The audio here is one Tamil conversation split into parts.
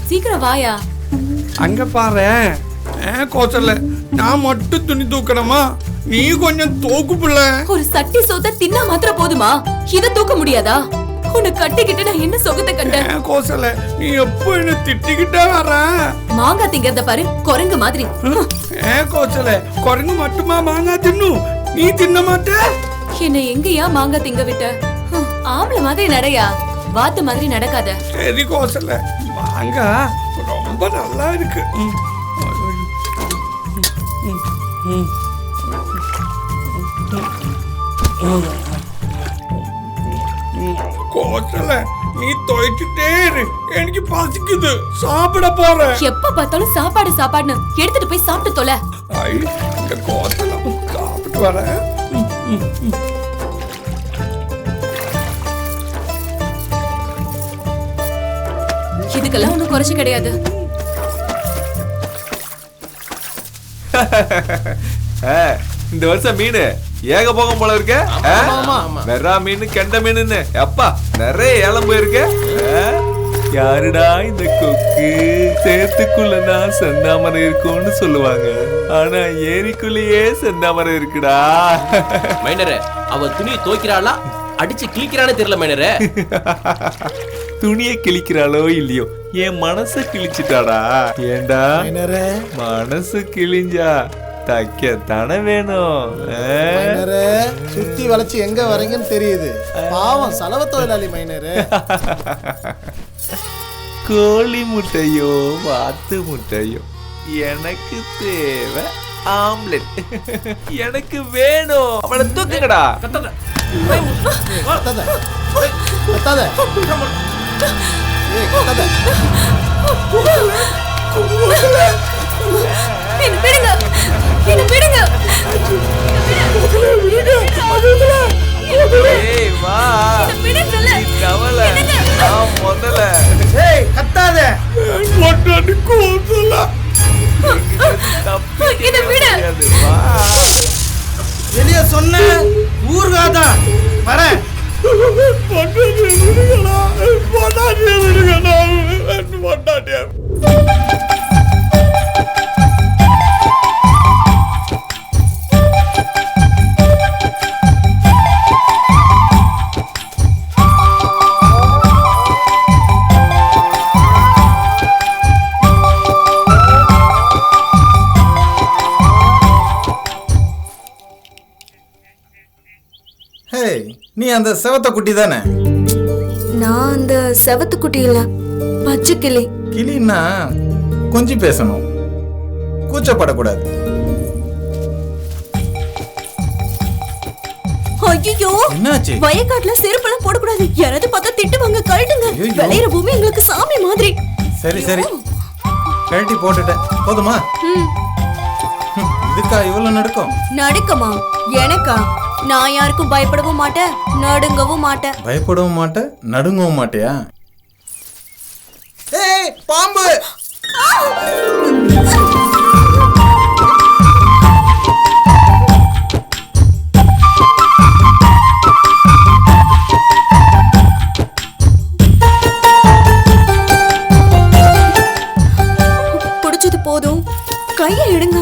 சீக்கிரம் வாயா. அங்க பாரு கோச்சல்ல, நான் மட்டும் துணி தூக்கணுமா? நீ கொஞ்சம் தூக்கு புள்ள. ஒரு சட்டி சோத்த தின்னா மாத்திரம் போதுமா? இத தூக்க முடியாதா? உன்னை கட்டிக்கிட்டு நான் என்ன சொகத்தை கண்டேன்? கோச்சல்ல, நீ எப்போ என்ன திட்டிக்கிட்டே வர? மாங்காய் திங்கறத பாரு, குரங்கு மாதிரி. கோச்சல்ல, குரங்கு மட்டுமா மாங்காய் தின்னும்? நீ தின்ன மாட்ட? என்ன எங்கயா மாங்காய் திங்க விட்ட? ஆம்பளை மாதிரி நடையா, வாத்து மாதிரி நடக்காத. சரி கோச்சல்ல, மாங்காய் ரொம்ப நல்லா இருக்கு. கோச்சல்ல, நீ தொலைச்சிட்டே இரு, எனக்கு பசிக்குது, சாப்பிட போறேன். எப்ப பார்த்தாலும் சாப்பாடு சாப்பாடுன்னு எடுத்துட்டு போய் சாப்பிட்டு தொலை. இந்த கோச்சல்ல சாப்பிட்டு வரேன். இதுக்கெல்லாம் ஒண்ணும் குறைச்சு கிடையாது. இந்த வருஷம் மீன் ஏக போகம் போல இருக்க. வெறா மீன், கெண்ட மீன், அப்பா நிறைய ஏலம் போயிருக்க. யாருடா இந்த கொக்கு? சேத்துக்குள்ளதான் செந்தாமரை இருக்கும்னு சொல்லுவாங்க, ஆனா ஏரிக்குள்ளேயே செந்தாமரை இருக்குடா. மைனரே, அவ துணியை துவைக்கிறாளா அடிச்சு கிழிக்கிறானே தெரியல மைனரே. துணியை கிழிக்கிறாளோ இல்லையோ, என் மனச கிழிச்சிட்டாடா. ஏண்டா மனசு கிழிஞ்சா தைக்க தானே வேணும். சுத்தி வளைச்சு எங்க வரீங்கன்னு தெரியுது. பாவம் சலவ தொழிலாளி மைனரு. கோழி முட்டையோ வாத்து முட்டையோ, எனக்கு தேவை ஆம்லெட். எனக்கு வேணும். அவனை தூக்குங்கடா. வெளிய சொன்ன ஊர்காதா வரேன். நீ அந்த செவத்த குட்டி தானே? நான் அந்த செவத்து குட்டி இல்ல, பச்சை கிளி. கிளின்னா கொஞ்சம் பேசணும், கூச்சப்படக்கூடாது. ஐயோ, என்னாச்சு? வயக்காட்டுல செருப்பெல்லாம் போடக்கூடாது, யாராவது பார்த்தா திட்டுவாங்க, கழட்டுங்க. விளையிற பூமி எங்களுக்கு சாமி மாதிரி. சரி சரி, கழட்டி போட்டுட்டேன், போதுமா? இதுக்கா இவ்வளவு நடுக்கம்? நடுக்கமா? எனக்கா? நான் யாருக்கும் பயப்படவும் மாட்டேன், நடுங்கவும் மாட்டேன். பயப்படவும் மாட்டேன், நடுங்கவும் மாட்டியா? ஏய் பாம்பு! பிடிச்சது போதும், கையை எடுங்க.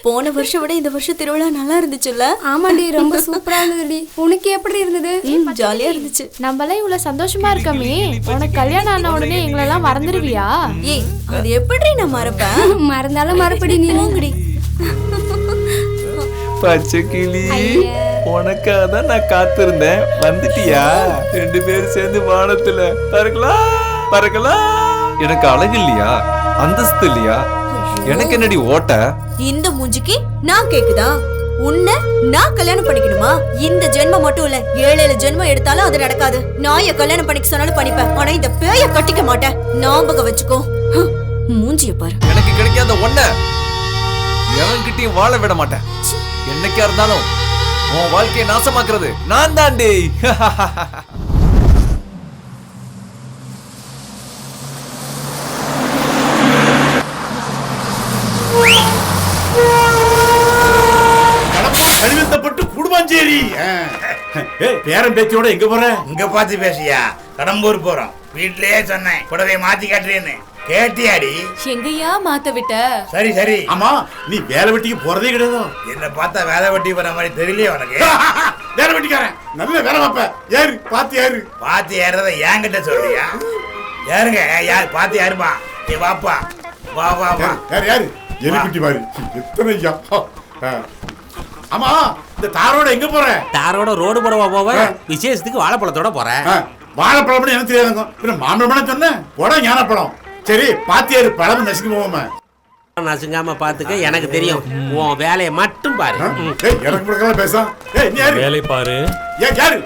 போன வருஷம் விட இந்த வருஷம் திருவிழா நல்லா இருந்துச்சுல்ல? ஆமாண்டி, ரொம்ப சூப்பரா இருந்ததுடி. உனக்கு எப்படி இருந்தது? ஜாலியா இருந்துச்சு. நம்மளாம் இவ்வளவு சந்தோஷமா இருக்கமே, உனக்கு கல்யாணம் ஆன உடனே எங்களெல்லாம் மறந்துடுவியா? ஏய், அது எப்படி நான் மறப்பேன்? மறந்தாலும் மறப்படி நீ. மூங்கடி பச்சை கிளி, உனக்காக தான் நான் காத்திருந்தேன். வந்துட்டியா? ரெண்டு பேரும் சேர்ந்து வானத்துல பறக்கலாம் பறக்கலாம். எனக்கு அழகு இல்லையா? அந்தஸ்து இல்லையா? எனக்கு என்னடி ஓட்ட? இந்த மூஞ்சிக்கு நான் கேக்குதா? உன்னை நான் கல்யாணம் பண்ணிக்கணுமா? இந்த ஜென்மம் மட்டும் இல்ல, 7 ஜென்மம் எடுத்தாலும் அது நடக்காது. நான் கல்யாணம் பண்ணிக்க சொன்னாலும் பண்ணிப்பேன், ஆனா இந்த பேய கட்டிக்க மாட்டேன். ஞாபகம் வச்சுக்கோ. மூஞ்சிய பாரு. எனக்கு கிடைக்காத ஒன்ன எவன்கிட்டயும் வாழ விட மாட்டேன். என்னைக்கா இருந்தாலும் உன் வாழ்க்கையை நாசமாக்குறது நான் தாண்டி. கழிவந்தப்பட்டு குடும்பஞ்சேரி. பேரன் பேத்தியோட எங்க போற? இங்க பார்த்து பேசியா? கடம்பூர் போறோம். வீட்லயே சொன்னேன் புடவை மாத்தி காட்டுறேன்னு. கேட்டியாடி? எங்கயா மாத்த விட்ட? சரி சரி. ஆமா, நீ வேலை வெட்டிக்கு போறதே கிடையாது. என்ன பார்த்தா வேலை வெட்டி போற மாதிரி தெரியலையே உனக்கு? வேலை வெட்டிக்காரன் நல்ல வேலை பார்ப்ப. யாரு பாத்து யாரு? பாத்து ஏறத என்கிட்ட சொல்றியா? யாருங்க? யார் பாத்து யாருமா? நீ வாப்பா, வா வா வா. யாரு யாரு? எலிக்குட்டி மாதிரி எத்தனை ஐயா. ஆமா, இந்த தாரோட எங்க போற? தாரோட ரோடு போடவா போவ? விசேஷத்துக்கு வாழைப்பழத்தோட போறேன். வாழைப்பழம் எனக்கு தெரியாதுங்க. மாம்பழம் சொன்னேன். போட ஞானப்பழம். சரி, பாத்தியாரு பழம் நசுக்கு போவோமே. நசுங்காம பாத்துக்க, எனக்கு தெரியும். உன் வேலையை மட்டும் பாரு. எனக்கு முடக்கலாம் பேச. வேலை பாரு. ஏன் யாரு?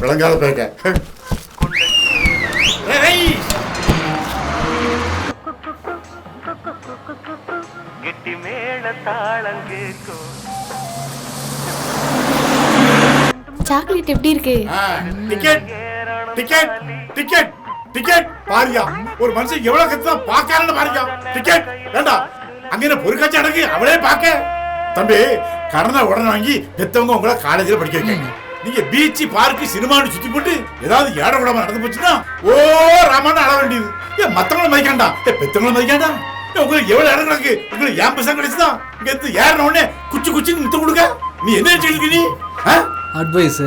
விளங்காத பேக்க. சாக்லேட் எப்படி இருக்கு? டிக்கெட் டிக்கெட் டிக்கெட் டிக்கெட் பாரியா. ஒரு மனுஷன் எவ்வளவு கத்துதா பாக்காரன்னு பாரியா. டிக்கெட் வேண்டாம். அங்க என்ன பொறுக்காச்சு அடக்கு அவளே பாக்க. தம்பி, கடனை உடனே வாங்கி பெத்தவங்க உங்களை காலேஜில் படிக்க வைக்காங்க. நீங்க பீச் பார்க்கு சினிமான்னு சுத்தி போட்டு ஏதாவது ஏட கூடாம நடந்து போச்சுன்னா ஓ ராமான்னு அழ வேண்டியது. ஏன் மத்தவங்களை மதிக்காண்டா? பெத்தவங்களை மதிக்காண்டா? உங்களுக்கு எவ்வளவு இடம் கிடக்கு? உங்களுக்கு ஏன் பசங்க கிடைச்சுதா? இங்க இருந்து ஏறின உடனே குச்சி குச்சின்னு முத்த கொடுக்க. நீ என்ன நினைச்சிருக்கு? நீ அட்வைஸ்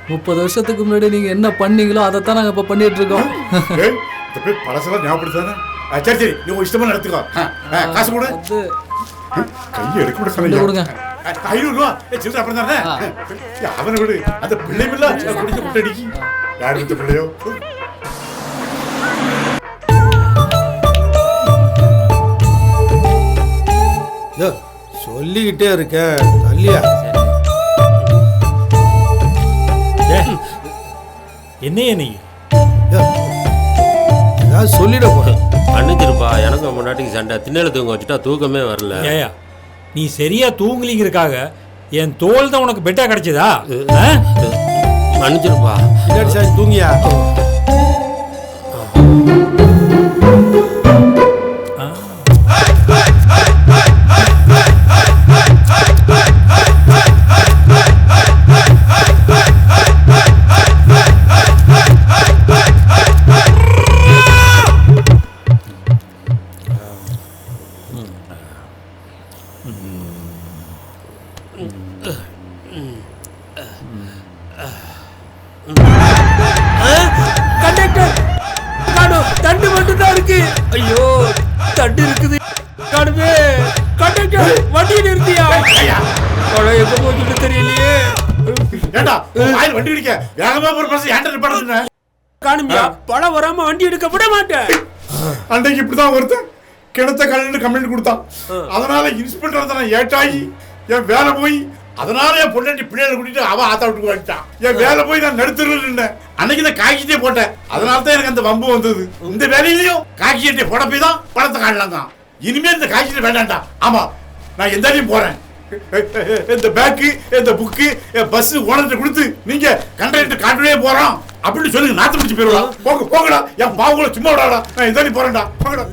30 வருஷத்துக்கு முன்னாடி நீங்க என்ன பண்ணீங்களோ அதைத்தான் நாங்க இப்ப பண்ணிட்டு இருக்கோம். பழசெல்லாம் ஞாபகப்படுத்தானே. சரி சரி, நீ இஷ்டமா நடத்துக்கோ. காசு கொடு. கையை எடுக்க கூட சொல்ல கொடுங்க. 500 ரூபா சில்லற அப்புறம் தானே. அவனை விடு. அந்த பிள்ளை பிள்ளை குடிச்சு குட்டடிக்கு யாரு இந்த பிள்ளையோ. சொல்லிக்கிட்டே இருக்க தள்ளியா. என்னைய நீ சொல்லிட போற. அண்ணிச்சிருப்பா, எனக்கும் முன்னாடிக்கு சண்டை. திண்ணல தூங்க வச்சுட்டா தூக்கமே வரல. ஏயா, நீ சரியா தூங்கலிங்கிறக்காக என் தோல் தான் உனக்கு பெட்டா கிடைச்சதா? மன்னிச்சிருப்பா. பின்னாடி சாரி தூங்கியா. தண்டு மட்டும் தான் இருக்கு. ஐயோ, தண்டு இருக்குது. காணுமே. கண்டக்டர், வண்டி நிறுத்தியா? எங்க போச்சுன்னு தெரியலையே. ஏண்டா வண்டி அடிக்க வேகமா ஒரு பஸ் ஹேண்டல் பண்றேன்னு காணுமியா? பழம் வராம வண்டி எடுக்க விட மாட்டேன். அன்னைக்கு இப்படிதான் ஒருத்தன் கிணத்த கல்லுன்னு கம்ப்ளைண்ட் கொடுத்தான். அதனால இன்ஸ்பெக்டர் தான் ஏட்டாகி என் வேலை போய், அதனால என் பொண்டாட்டி பிள்ளைகளை கூட்டிட்டு அவ ஆத்தா விட்டு வந்துட்டான். என் வேலை போய் நான் நடுத்துறேன். அன்னைக்கு நான் காய்ச்சிட்டே போட்டேன். அதனால தான் எனக்கு அந்த வம்பு வந்தது. இந்த வேலையிலையும் காய்ச்சிட்டே போட போய் தான் பணத்தை காணலாங்க. இனிமே இந்த காய்ச்சிட்டு வேண்டாம்டா. ஆமா, நான் எந்தாலையும் போறேன். இந்த பேக்கு, இந்த புக்கு, பஸ் ஓனர்கிட்ட கொடுத்து நீங்க கண்டக்டர் காட்டுவே போறோம் அப்படின்னு சொல்லுங்க. நாத்து முடிச்சு போயிடலாம். போங்கடா, என் பாவங்களை சும்மா விடாடா. நான் எந்தாலையும் போறேன்டா. போங்கடா.